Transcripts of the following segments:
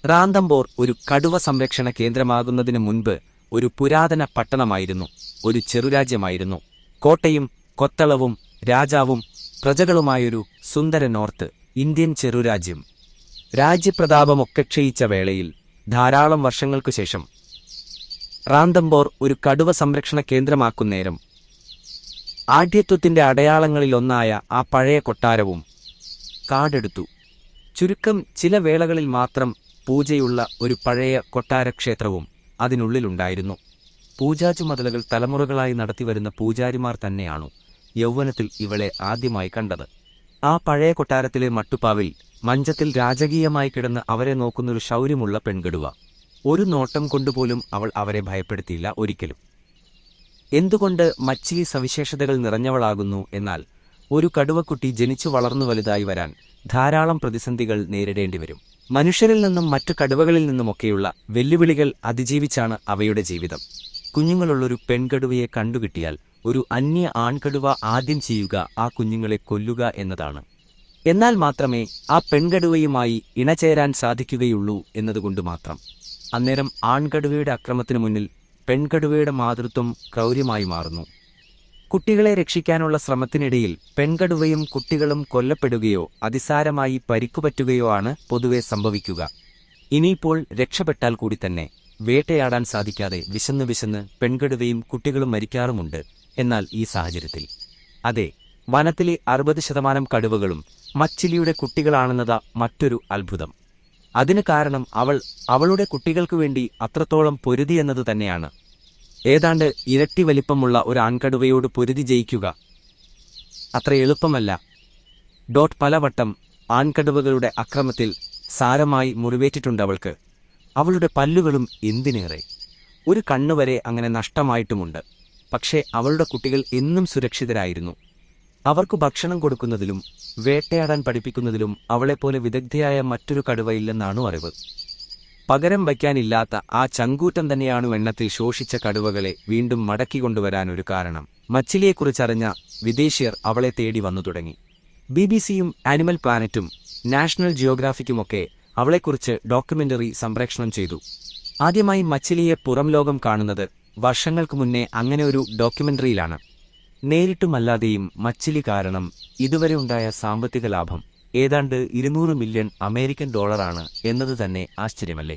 റാന്തംബോർ ഒരു കടുവ സംരക്ഷണ കേന്ദ്രമാകുന്നതിനു മുൻപ് ഒരു പുരാതന പട്ടണമായിരുന്നു, ഒരു ചെറുരാജ്യമായിരുന്നു. കോട്ടയും കൊത്തളവും രാജാവും പ്രജകളുമായൊരു സുന്ദര നോർത്ത് ഇന്ത്യൻ ചെറുരാജ്യം. രാജ്യപ്രതാപമൊക്കെ ക്ഷയിച്ച വേളയിൽ ധാരാളം വർഷങ്ങൾക്കുശേഷം റാന്തംബോർ ഒരു കടുവ സംരക്ഷണ കേന്ദ്രമാക്കുന്നേരം ആഢ്യത്വത്തിന്റെ അടയാളങ്ങളിലൊന്നായ ആ പഴയ കൊട്ടാരവും കാടെടുത്തു. ചുരുക്കം ചില വേളകളിൽ മാത്രം പൂജയുള്ള ഒരു പഴയ കൊട്ടാരക്ഷേത്രവും അതിനുള്ളിലുണ്ടായിരുന്നു. പൂജാചുമതലകൾ തലമുറകളായി നടത്തിവരുന്ന പൂജാരിമാർ തന്നെയാണു യൗവനത്തിൽ ഇവളെ ആദ്യമായി കണ്ടത്. ആ പഴയ കൊട്ടാരത്തിലെ മട്ടുപ്പാവിൽ മഞ്ചത്തിൽ രാജകീയമായി കിടന്ന് അവരെ നോക്കുന്നൊരു ശൗര്യമുള്ള പെൺകടുവ. ഒരു നോട്ടം കൊണ്ടുപോലും അവൾ അവരെ ഭയപ്പെടുത്തിയില്ല ഒരിക്കലും. എന്തുകൊണ്ട് മച്ചിലി സവിശേഷതകൾ നിറഞ്ഞവളാകുന്നു എന്നാൽ, ഒരു കടുവക്കുട്ടി ജനിച്ചു വളർന്നു വലുതായി വരാൻ ധാരാളം പ്രതിസന്ധികൾ നേരിടേണ്ടിവരും. മനുഷ്യരിൽ നിന്നും മറ്റു കടുവകളിൽ നിന്നുമൊക്കെയുള്ള വെല്ലുവിളികൾ അതിജീവിച്ചാണ് അവയുടെ ജീവിതം. കുഞ്ഞുങ്ങളുള്ളൊരു പെൺകടുവയെ കണ്ടുകിട്ടിയാൽ ഒരു അന്യ ആൺകടുവ ആദ്യം ചെയ്യുക ആ കുഞ്ഞുങ്ങളെ കൊല്ലുക എന്നതാണ്. എന്നാൽ മാത്രമേ ആ പെൺകടുവയുമായി ഇണചേരാൻ സാധിക്കുകയുള്ളൂ എന്നതുകൊണ്ട് മാത്രം. അന്നേരം ആൺകടുവയുടെ അക്രമത്തിനു മുന്നിൽ പെൺകടുവയുടെ മാതൃത്വം ക്രൗര്യമായി മാറുന്നു. കുട്ടികളെ രക്ഷിക്കാനുള്ള ശ്രമത്തിനിടയിൽ പെൺകടുവയും കുട്ടികളും കൊല്ലപ്പെടുകയോ അതിസാരമായി പരിക്കുപറ്റുകയോ ആണ് പൊതുവെ സംഭവിക്കുക. ഇനിയിപ്പോൾ രക്ഷപ്പെട്ടാൽ കൂടി തന്നെ വേട്ടയാടാൻ സാധിക്കാതെ വിശന്ന് പെൺകടുവയും കുട്ടികളും മരിക്കാറുമുണ്ട്. എന്നാൽ ഈ സാഹചര്യത്തിൽ അതെ, വനത്തിലെ 60% കടുവകളും മച്ചിലിയുടെ കുട്ടികളാണെന്നത് മറ്റൊരു അത്ഭുതം. അതിന് കാരണം അവളുടെ കുട്ടികൾക്കു വേണ്ടി അത്രത്തോളം പൊരുതിയെന്നത് തന്നെയാണ്. ഏതാണ്ട് ഇരട്ടി വലിപ്പമുള്ള ഒരു ആൺകടുവയോട് പൊരുതി ജയിക്കുക അത്ര എളുപ്പമല്ല. പലവട്ടം ആൺകടുവകളുടെ അക്രമത്തിൽ സാരമായി മുറിവേറ്റിട്ടുണ്ടവൾക്ക്. അവളുടെ പല്ലുകളും എന്തിനേറെ, ഒരു കണ്ണുവരെ അങ്ങനെ നഷ്ടമായിട്ടുമുണ്ട്. പക്ഷേ അവളുടെ കുട്ടികൾ എന്നും സുരക്ഷിതരായിരുന്നു. അവർക്കു ഭക്ഷണം കൊടുക്കുന്നതിലും വേട്ടയാടാൻ പഠിപ്പിക്കുന്നതിലും അവളെപ്പോലെ വിദഗ്ധയായ മറ്റൊരു കടുവയില്ലെന്നാണു അറിവ്. പകരം വയ്ക്കാനില്ലാത്ത ആ ചങ്കൂറ്റം തന്നെയാണു എണ്ണത്തിൽ ശോഷിച്ച കടുവകളെ വീണ്ടും മടക്കിക്കൊണ്ടുവരാനൊരു കാരണം. മച്ചിലിയെക്കുറിച്ചറിഞ്ഞ വിദേശീയർ അവളെ തേടി വന്നു തുടങ്ങി. BBC-യും ആനിമൽ പ്ലാനറ്റും നാഷണൽ ജിയോഗ്രാഫിക്കുമൊക്കെ അവളെക്കുറിച്ച് ഡോക്യുമെന്ററി സംപ്രേഷണം ചെയ്തു. ആദ്യമായി മച്ചിലിയെ പുറം ലോകം കാണുന്നത് വർഷങ്ങൾക്കു മുന്നേ അങ്ങനെ ഒരു ഡോക്യുമെന്ററിയിലാണ്. നേരിട്ടുമല്ലാതെയും മച്ചിലി കാരണം ഇതുവരെ ഉണ്ടായ സാമ്പത്തിക ലാഭം ഏതാണ്ട് $200 മില്യൺ എന്നത് തന്നെ ആശ്ചര്യമല്ലേ.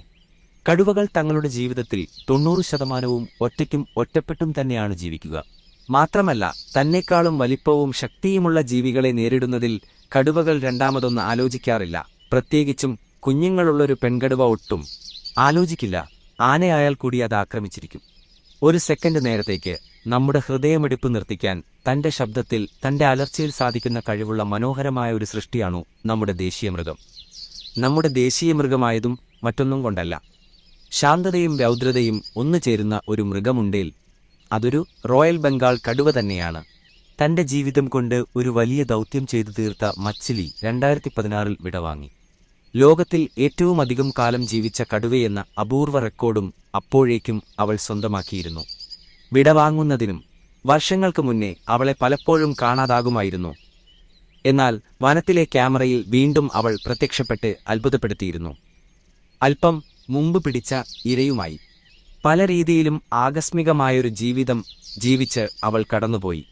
കടുവകൾ തങ്ങളുടെ ജീവിതത്തിൽ 90% ഒറ്റയ്ക്കും ഒറ്റപ്പെട്ടും തന്നെയാണ് ജീവിക്കുക. മാത്രമല്ല, തന്നെക്കാളും വലിപ്പവും ശക്തിയുമുള്ള ജീവികളെ നേരിടുന്നതിൽ കടുവകൾ രണ്ടാമതൊന്ന് ആലോചിക്കാറില്ല. പ്രത്യേകിച്ചും കുഞ്ഞുങ്ങളുള്ളൊരു പെൺകടുവ ഒട്ടും ആലോചിക്കില്ല. ആനയായാൽ കൂടി അത് ആക്രമിച്ചിരിക്കും. ഒരു സെക്കൻഡ് നേരത്തേക്ക് നമ്മുടെ ഹൃദയമിടിപ്പ് നിർത്തിക്കാൻ തന്റെ ശബ്ദത്തിൽ, തന്റെ അലർച്ചയിൽ സാധിക്കുന്ന കഴിവുള്ള മനോഹരമായ ഒരു സൃഷ്ടിയാണു നമ്മുടെ ദേശീയ മൃഗം. നമ്മുടെ ദേശീയ മൃഗമായതും മറ്റൊന്നും കൊണ്ടല്ല. ശാന്തതയും രൗദ്രതയും ഒന്നുചേരുന്ന ഒരു മൃഗമുണ്ടേൽ അതൊരു റോയൽ ബംഗാൾ കടുവ തന്നെയാണ്. തന്റെ ജീവിതം കൊണ്ട് ഒരു വലിയ ദൗത്യം ചെയ്തു തീർത്ത മച്ചിലി 2016-ൽ വിടവാങ്ങി. ലോകത്തിൽ ഏറ്റവും അധികം കാലം ജീവിച്ച കടുവയെന്ന അപൂർവ റെക്കോർഡും അപ്പോഴേക്കും അവൾ സ്വന്തമാക്കിയിരുന്നു. വിടവാങ്ങുന്നതിനും വർഷങ്ങൾക്ക് മുന്നേ അവളെ പലപ്പോഴും കാണാതാകുമായിരുന്നു. എന്നാൽ വനത്തിലെ ക്യാമറയിൽ വീണ്ടും അവൾ പ്രത്യക്ഷപ്പെട്ട് അത്ഭുതപ്പെടുത്തിയിരുന്നു. അല്പം മുമ്പ് പിടിച്ച ഇരയുമായി പല രീതിയിലും ആകസ്മികമായൊരു ജീവിതം ജീവിച്ച് അവൾ കടന്നുപോയി.